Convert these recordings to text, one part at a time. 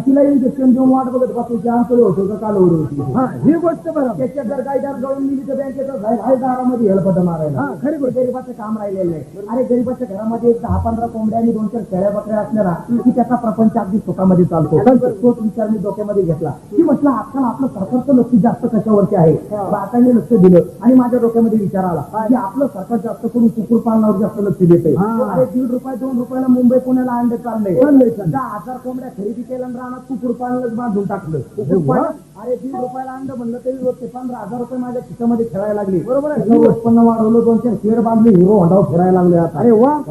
तिला इंजेक्शन देऊन वाट बघत बसायची अंतर होतो का कालवड होती. हा ही गोष्ट बरोबर. त्याच्यात जर काही जर गळून मिली तर बँकेचा दारामध्ये हेलपट मारायला. खरी गोष्ट. गरीबाचं काम राहिलेलं नाही. अरे गरीबाच्या घरामध्ये 10-15 कोंबड्या आणि 2-4 शेळ्या बकऱ्या असणारा की त्याचा प्रपंच अगदी सुखामध्ये चालतो. तोच विचार मी डोक्यामध्ये घेतला की म्हटलं आजकाल आपलं सरकारचं लक्ष जास्त कशावरती आहे. बाकाने लक्ष दिलं आणि माझ्या डोक्यामध्ये विचार आला की आपलं सरकार जास्त करून कुक्कुटपालनावर जास्त लक्ष देते. अरे ₹1.5-2 मुंबई पुण्याला अंडे चाललंय. 10,000 कोंबड्या खरेदी केल्या आणि रानात कुक्कुटपालनच बांधून टाकलं. अरे ₹1.5 अंड म्हणलं तरी रोजचे ₹15,000 माझ्या खिशामध्ये खेळायला लागले. बरोबर आहे. उत्पन्न वाढवलं, 2-4 शेअर बांधले, हिरो होंडावर फिरायला लागले. अरे वा,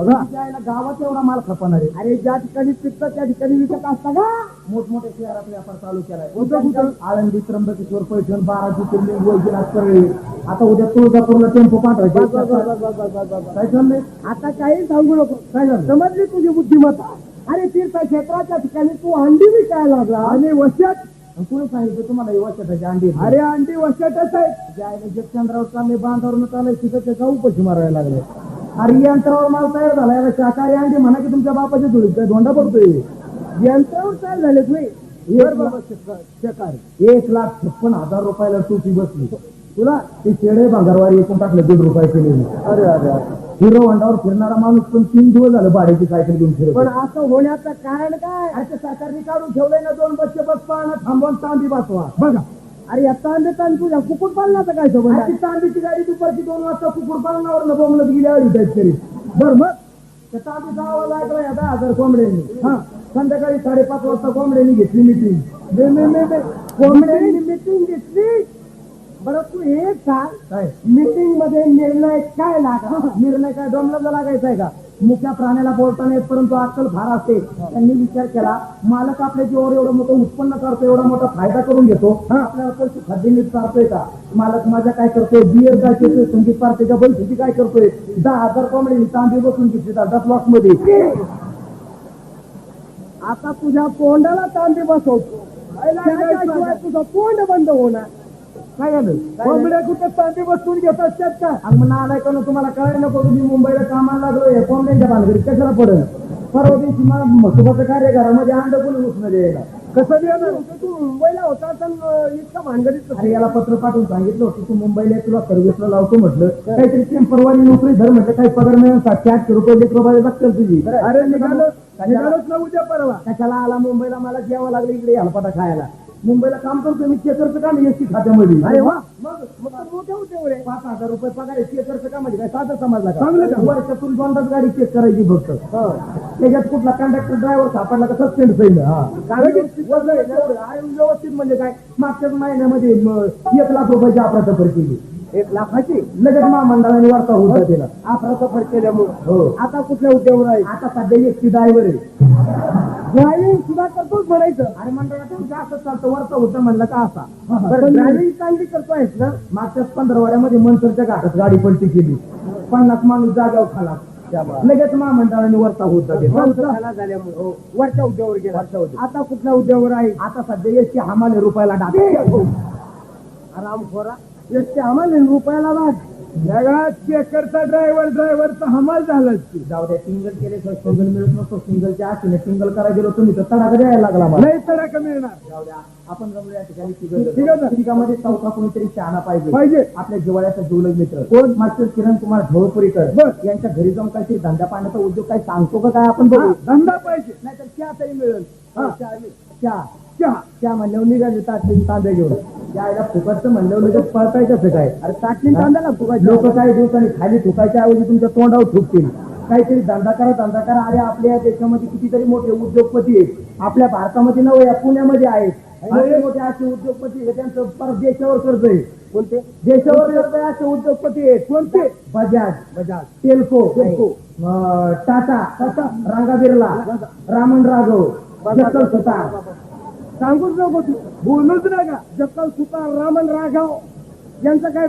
गावात एवढा माल खपणार आहे. अरे ज्या ठिकाणी पिकतं त्या ठिकाणी विकत असता का. मोठमोठ्या शहरात व्यापार चालू केलाय. आळंदी, त्र्यंबकेश्वर, पैठण, 12 ज्योतिर्लिंग, वैजनाथ करळे. आता उद्या तुळजापूरला टेम्पो पाठवायचे. काय चाललंय आता? काही सांगू नको. काय झालं? समजली तुझी बुद्धिमत्ता. अरे तीर्थक्षेत्राच्या ठिकाणी तू अंडी विकायला लागला आणि वशात. कोणी सांगितलं तुम्हाला वशाटाची अंडी? अरे अंडी वशाटच आहे. जगचंद्रावर चालले, बांधावरून चालले, तिथं त्याचा उपशी मारायला लागले. अरे यंत्रावर माल तयार झालाय. शाकाहारी अंडी म्हणा की तुमच्या बापाच्या धुळीत काय धोंडा पडतोय. यंत्रावर तयार झाले तुम्ही. 1,56,000 रुपयाला टोपी बसली. तुला ते शेडे भांगारवारी एकूण टाकलं ₹1.5 केले. अरे अरे हिरो होंडावर फिरणारा माणूस पण 3 दिवस झालं भाड्याची सायकल घेऊन फिरत. पण असं होण्याचं कारण काय? अरे सरकारने काढून ठेवलंय ना 2 बच्चे बस पाहणं थांबवून तांबी बसवा. बघा अरे या तांबे तुझ्या कुक्कुटपालनाचं काय संबंध? तांबीची गाडी दुपारची 2 वाजता कुक्कुटपालनावर बोंबलत गेल्यावर तरी. बरं मग त्या तांबी जावं लागलं या 10,000 कोंबड्यांनी. हा संध्याकाळी 5:30 वाजता कोंबड्यांनी घेतली मिटिंग. कोंबड्यांनी मिटिंग घेतली. बरं तू एक सांग, मीटिंग मध्ये निर्णय काय लागा? निर्णय काय डोंबला लागायचा आहे का? मुख्या प्राण्याला बोलताना येत परंतु अक्कल फार असते. त्यांनी विचार केला मालक आपल्या जीवावर एवढं मोठं उत्पन्न करतो, एवढा मोठा फायदा करून घेतो, आपल्याला पैसे खाद्य नीट चालतोय का? मालक माझा काय करतोय? बियर काय करतोय? संगीत पार्टीच्या बैठकी काय करतोय? 10,000 कोंबडी तांबी बसून घेतली 10 ब्लॉक मध्ये. आता तुझ्या तोंडाला तांबी बसवतो, तुझं तोंड बंद होणार. काय झालं? कोंबड्या कुठे तांबी बसून घेत असतात का? मग आलाय का? तुम्हाला कळायला नको. मी मुंबईला कामाला लागलोय, कोंबड्यांच्या भानगडीत कशाला पडेल? परवा दिवशी मला महत्वाचं कार्य घरामध्ये अंड कोणी उठणं द्यायला. कसं देणार? तू मुंबईला होता तर इतका भानगडीत. अरे याला पत्र पाठवून सांगितलं होतं तू मुंबईला तुला सर्व्हिसला लावतो म्हटलं. काहीतरी टेम्परवारी नोकरी धर म्हटलं. काही पगार मिळून 700-800 रुपये लेकरं लागतील तुझी. अरे निघालोच ना उद्या परवा. कशाला आला मुंबईला? मला जेवावं लागलं इकडे हलपाटा खायला. मुंबईला काम करतो मी. चेकरचं काम एसटी खात्यामध्ये. अरे वा, मग मोठ्या होते 5,000 रुपये पगार आहे. चेकरचं काम म्हणजे काय साधं समजला का? वर्षातून 2च गाडी चेक करायची फक्त. त्याच्यात कुठला कंडक्टर ड्रायव्हर सापडला का सस्पेंड होईल. व्यवस्थित म्हणजे काय? मागच्याच महिन्यामध्ये 1,00,000 रुपयाची अफरातफर केली. 1,00,000ची लगेच महामंडळाने वार्ता होता त्याला अफरातफर केल्यामुळे. हो. आता कुठल्या उद्योगावर आहे? आता सध्या एसटी ड्रायव्हर आहे. ड्रायव्हिंग सुद्धा करतोच म्हणायचं. अरे मंडळात असं चालतं वार्ता होतं म्हणलं का असा. ड्रायव्हिंग चांगली करतोयस ना? मागच्याच 15 मनसरच्या घाटात गाडी पलटी केली. 50 माणूस जाग्यावर खाला. लगेच महामंडळाने वार्ता होता झाल्यामुळे वरच्या उद्योगावर गेला. आता कुठल्या उद्योगावर आहे? आता सध्या एसटी हमाले रुपयाला टाकतो. आरामखोरा एसटी हमाले रुपयाला लाग. जगात चेकरचा ड्रायव्हरचा हमाल झालाच. जाऊ द्या, सिंगल केले सिंगल मिळत नसतो. सिंगलच्या आशेने सिंगल करायला गेलो तुम्ही तर तडाखा द्यायला लागला. नाही तडाखा मिळणार. जाऊ द्या, आपण जमलो या ठिकाणी. ठिकाणामध्ये चौथा कोणीतरी शहाणा पाहिजे. आपल्या जिवाळ्याचा जीवलग मित्र कोण? मास्टर किरण कुमार ढवळपुरीकर यांच्या घरी जाऊन काहीतरी धंदा पाण्याचा उद्योग काय सांगतो का? काय आपण बघू. धंदा पाहिजे, नाहीतर चहा तरी मिळेल. चहा म्हणल्यावर निघाले ताटलीन तांब्या घेऊन. यायला फुकटचं म्हणल्यावर लगेच पळताय कसं काय? अरे ताटलीन तांब्याला फुकायचे लोक काही दिवसांनी खाली थुकायच्या ऐवजी तुमच्या तोंडावर थुकतील. काहीतरी धंदा करा. अरे आपल्या देशामध्ये कितीतरी मोठे उद्योगपती आहेत. आपल्या भारतामध्ये नव्हे, या पुण्यामध्ये आहेत. मोठे असे उद्योगपती आहेत, त्यांचं पर देशावर कर्ज आहे. कोणते? देशावर कर्ज आहे असे उद्योगपती आहेत. कोणते? बजाज, टेल्को, टाटा, रंगा बिर्ला, रामन राघव, जक्कल सुतार. सांगूच नको तू, बोलूच नका. जक्कल सुतार, रामन राघव यांचं काय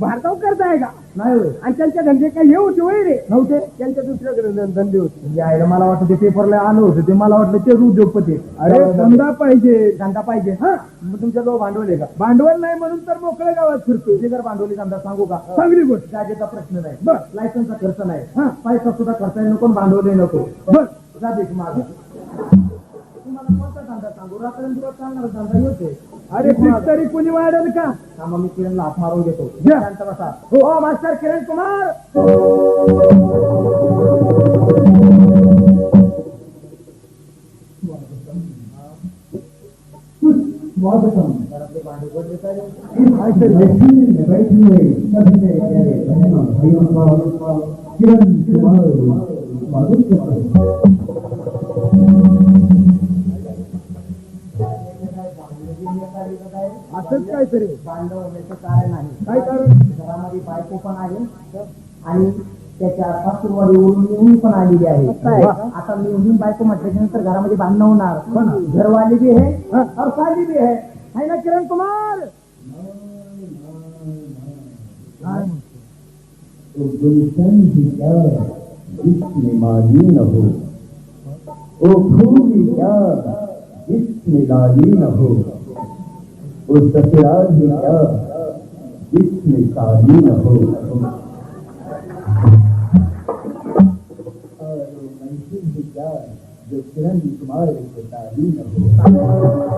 भारतावर कर्ज आहे का? नाही. आणि त्यांच्या धंदे काय हे होते वय रे? नव्हते. त्यांच्या दुसऱ्याकडे धंदे होते. यायला मला वाटतं ते पेपरला आलं होतं ते. मला वाटलं तेच उद्योगपती. अरे धंदा पाहिजे. हा, तुमच्या जवळ भांडवल आहे का? भांडवल नाही म्हणून तर मोकळ्या गावात फिरतो. ते जर भांडवली धंदा सांगू का? चांगली गोष्ट. जागेचा प्रश्न नाही. बस लायसन्सचा खर्च नाही. हा, पैसा सुद्धा खर्च नको, भांडवल नको. बस जा देख माझं. तुम्हाला कोणता धंदा सांगू रात्रंदिवस चालणार धंदा येते अरे पीठ तरी कुणी वाढेल का? थांबा मी किरणला हात मारून घेतो घ्या. शांत बसा हो मास्टर किरण कुमार घरातले भांडे पडले सारे. असंच काहीतरी भांडण होण्याचं कारण आहे काय कारण? घरामध्ये बायको पण आहे आणि त्याच्या सासूरवाडी ओढून निवडून पण आलेली आहे आता निवडून बायको म्हटल्याच्या नंतर घरामध्ये भांडणं होणार घरवाली बी आहे और साली बी आहे ना किरण कुमार तो गुलशन ही क्या जिसमें माली न हो, वो फूल ही क्या जिसमें लाली न हो, वो ससुराल ही क्या जिसमें शादी न हो, और वो मंजिल ही क्या जो किरण कुमार को शादी न हो।